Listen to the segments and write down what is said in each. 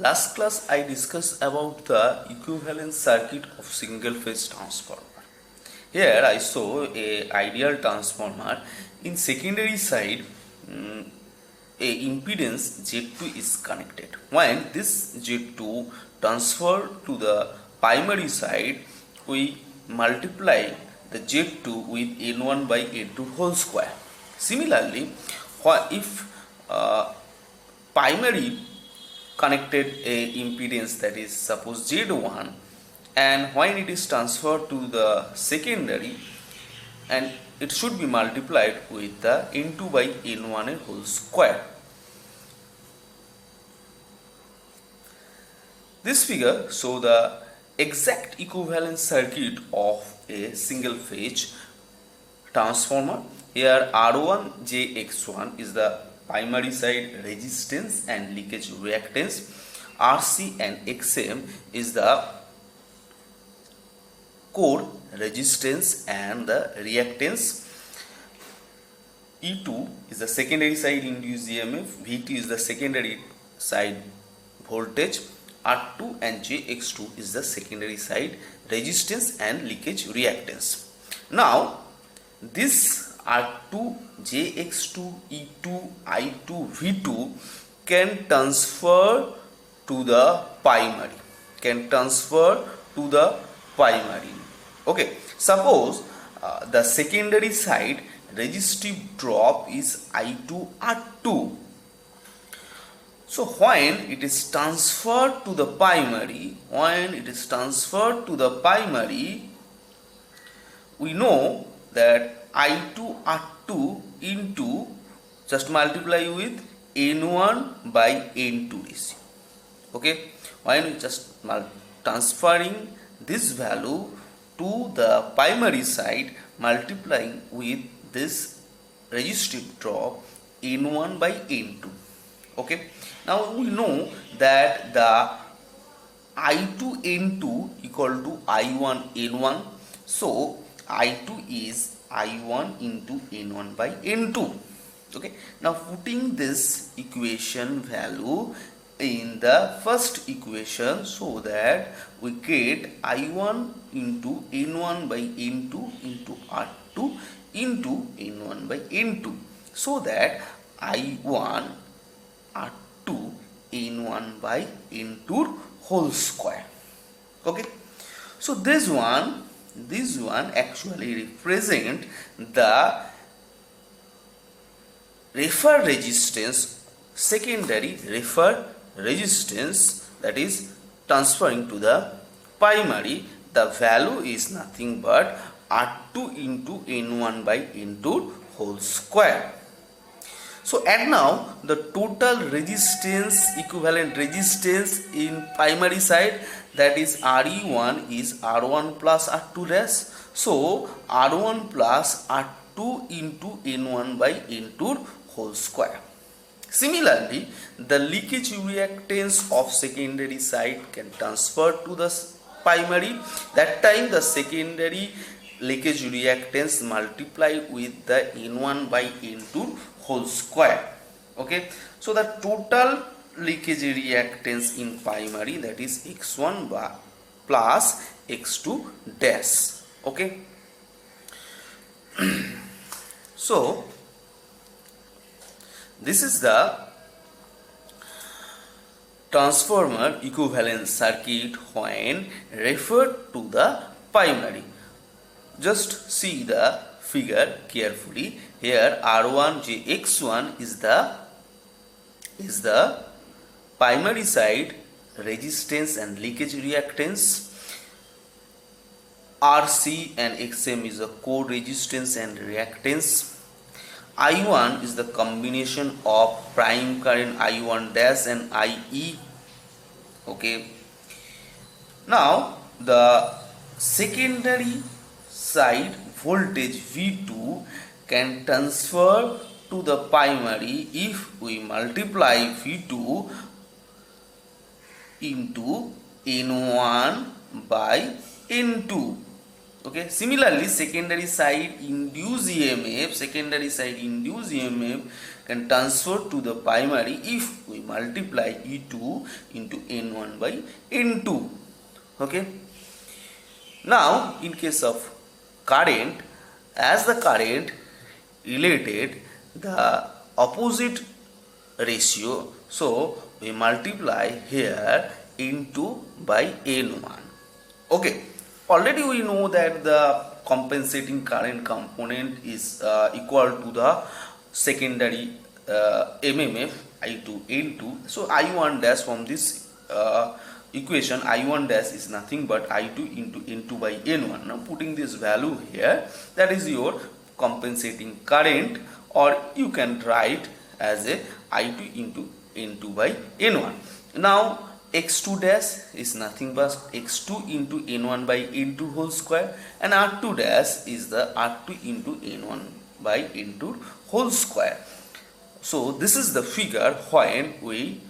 Last class I discussed about the equivalent circuit of single phase transformer. Here I saw a ideal transformer. In secondary side, a impedance Z2 is connected. When this Z2 transfer to the primary side, we multiply the Z2 with N1 by N2 whole square. Similarly, if primary connected a impedance, that is suppose Z1, and when it is transferred to the secondary, and it should be multiplied with the N2 by N1 whole square. This figure shows the exact equivalent circuit of a single phase transformer. Here R1jX1 is the primary side resistance and leakage reactance. RC and XM is the core resistance and the reactance. E2 is the secondary side induced EMF. VT is the secondary side voltage. R2 and JX2 is the secondary side resistance and leakage reactance. Now this R2, JX2, E2, I2, V2 can transfer to the primary. Okay, suppose the secondary side resistive drop is I2 R2. So when it is transferred to the primary, we know that I2 R2 into, just multiply with N1 by N2 ratio. Okay, when we just transferring this value to the primary side, multiplying with this resistive drop N1 by N2. Okay, now we know that the I2 N2 equal to I1 N1. So I2 is I1 into N1 by N2. Okay, now putting this equation value in the first equation, so that we get I1 into N1 by N2 into R2 into N1 by N2, so that I1 R2 N1 by N2 whole square. Okay, so this one actually represent the refer resistance, secondary refer resistance, that is transferring to the primary. The value is nothing but R2 into N1 by N2 whole square. So and now the total resistance, equivalent resistance in primary side, that is RE1 is R1 plus R2 dash. So R1 plus R2 into N1 by N2 whole square. Similarly, the leakage reactance of secondary side can transfer to the primary. That time the secondary leakage reactance multiply with the N1 by N2 whole square. Okay, so the total leakage reactance in primary, that is X1 plus X2 dash. Okay, so this is the transformer equivalent circuit when referred to the primary. Just see the figure carefully. Here R1 JX1 is the primary side resistance and leakage reactance. RC and XM is the core resistance and reactance. I1 is the combination of prime current I1 dash and IE. Okay, now the secondary side voltage V2 can transfer to the primary if we multiply V2 into N1 by N2. Okay, similarly secondary side induced EMF can transfer to the primary if we multiply E2 into N1 by N2. Okay. Now, in case of current, as the current related the opposite ratio, so we multiply here into by N1. Okay, already we know that the compensating current component is equal to the secondary MMF I2 N2. So I1 dash from this equation, I1 dash is nothing but I2 into N2 by N1. Now putting this value here, that is your compensating current, or you can write as a I2 into N2 by N1. Now x2 dash is nothing but x2 into N1 by N2 whole square, and R2 dash is the R2 into N1 by N2 whole square. So this is the figure when we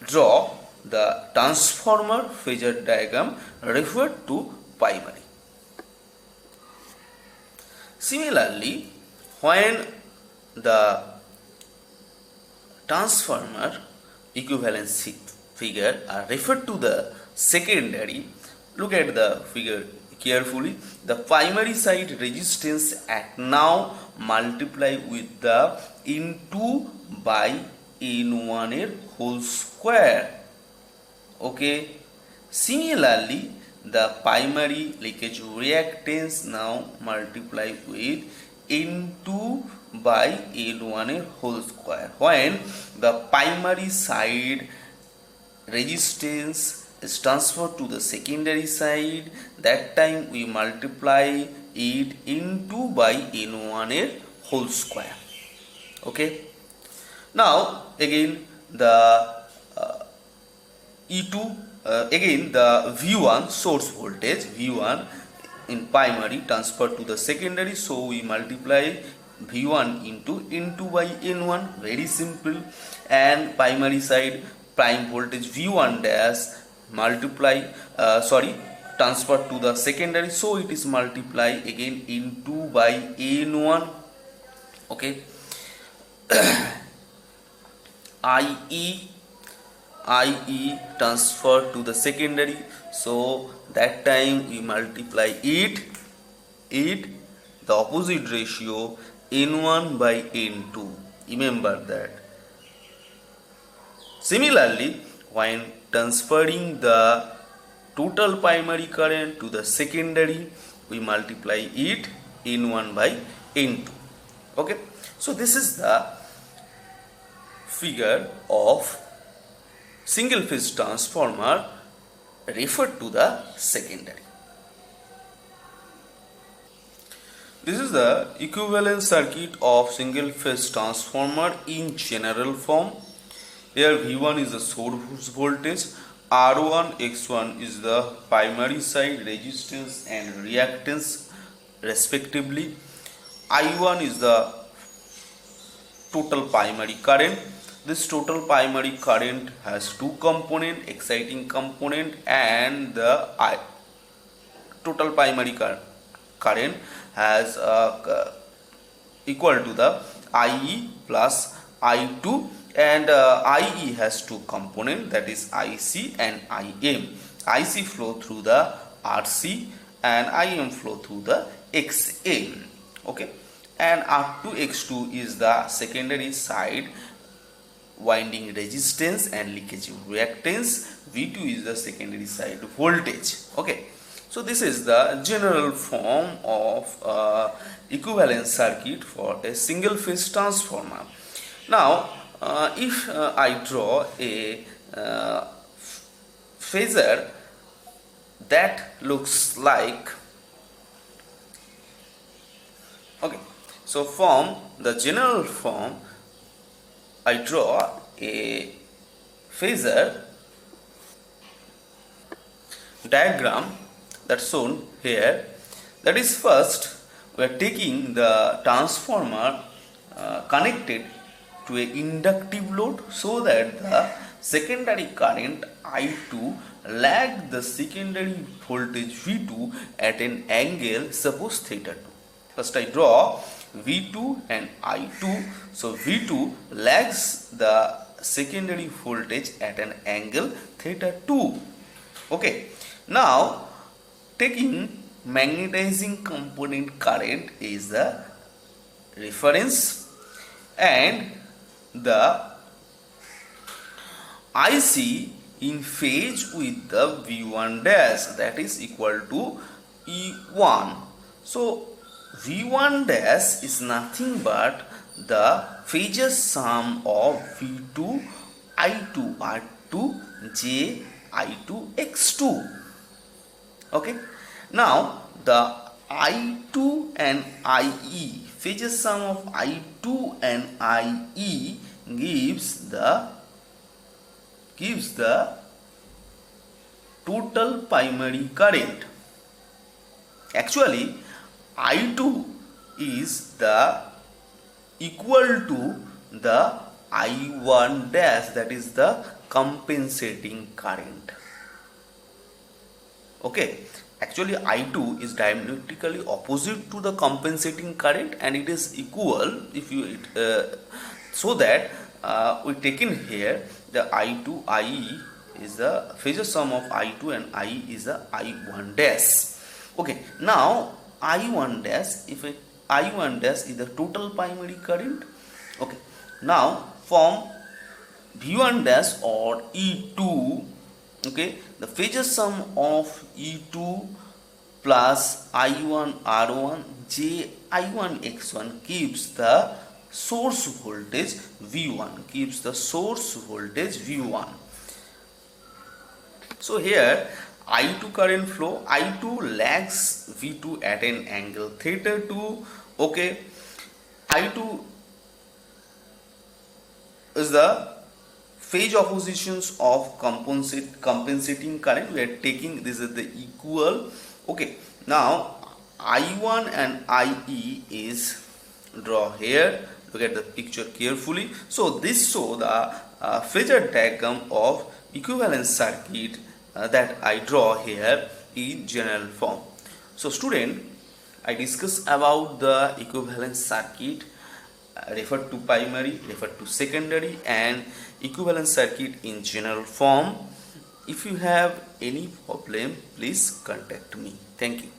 draw the transformer phasor diagram referred to primary. Similarly, when the transformer equivalency figure are referred to the secondary, look at the figure carefully. The primary side resistance at now multiply with the N2 by N1 এর whole square. Okay. Similarly, the primary leakage reactance now multiply with N2 by N1 এর whole square. When the primary side resistance is transferred to the secondary side, that time we multiply it N2 by N1 এর whole square. Okay. Now again the E2 again the V1 source voltage V1 in primary transferred to the secondary, so we multiply V1 into N2 by N1, very simple. And primary side prime voltage V1 dash multiply transferred to the secondary, so it is multiply again N2 by N1. Okay. IE transferred to the secondary, so that time we multiply it the opposite ratio N1 by N2. Remember that. Similarly, when transferring the total primary current to the secondary, we multiply it N1 by N2. Okay. So this is the figure of single phase transformer referred to the secondary. This is the equivalent circuit of single phase transformer in general form. Here V1 is the source voltage, R1 X1 is the primary side resistance and reactance respectively, I1 is the total primary current. This total primary current has two components, exciting component and the total primary current has equal to the IE plus I2, and IE has two components, that is IC and IM. IC flow through the RC and IM flow through the XM. Okay. And R2 X2 is the secondary side winding resistance and leakage reactance. V2 is the secondary side voltage. Okay. So this is the general form of equivalent circuit for a single phase transformer. Now if I draw a phasor that looks like, okay, so from the general form I draw a phasor diagram that's shown here. That is, first we are taking the transformer connected to a inductive load so that the secondary current I2 lag the secondary voltage V2 at an angle, suppose theta 2. First I draw V2 and I2. So V2 lags the secondary voltage at an angle theta 2. Okay. Now taking magnetizing component current is the reference, and the IC in phase with the V1 dash, that is equal to E1. So V1 dash is nothing but the phasor sum of V2 I2 R2 J I2 X2. Okay. Now the I2 and IE, phasor sum of I2 and IE gives the total primary current. Actually I2 is the equal to the I1 dash, that is the compensating current. Okay, actually I2 is diametrically opposite to the compensating current, and it is equal if you so that we taken here the I2 IE is the phasor sum of I2 and IE is the I1 dash. Okay, now I1 dash, if I1 dash is the total primary current. Okay, now from V1 dash or E2, okay, the phasor sum of E2 plus I1 R1 J I1 X1 gives the source voltage V1, gives the source voltage V1. So here I2 current flow, I2 lags V2 at an angle theta 2. Okay, I2 is the phase oppositions of compensating current. We are taking this as the equal. Okay, now I1 and IE is draw here. Look at the picture carefully. So this show the phasor diagram of equivalent circuit that I draw here in general form. So student, I discuss about the equivalent circuit, referred to primary, referred to secondary, and equivalent circuit in general form. If you have any problem, please contact me. Thank you.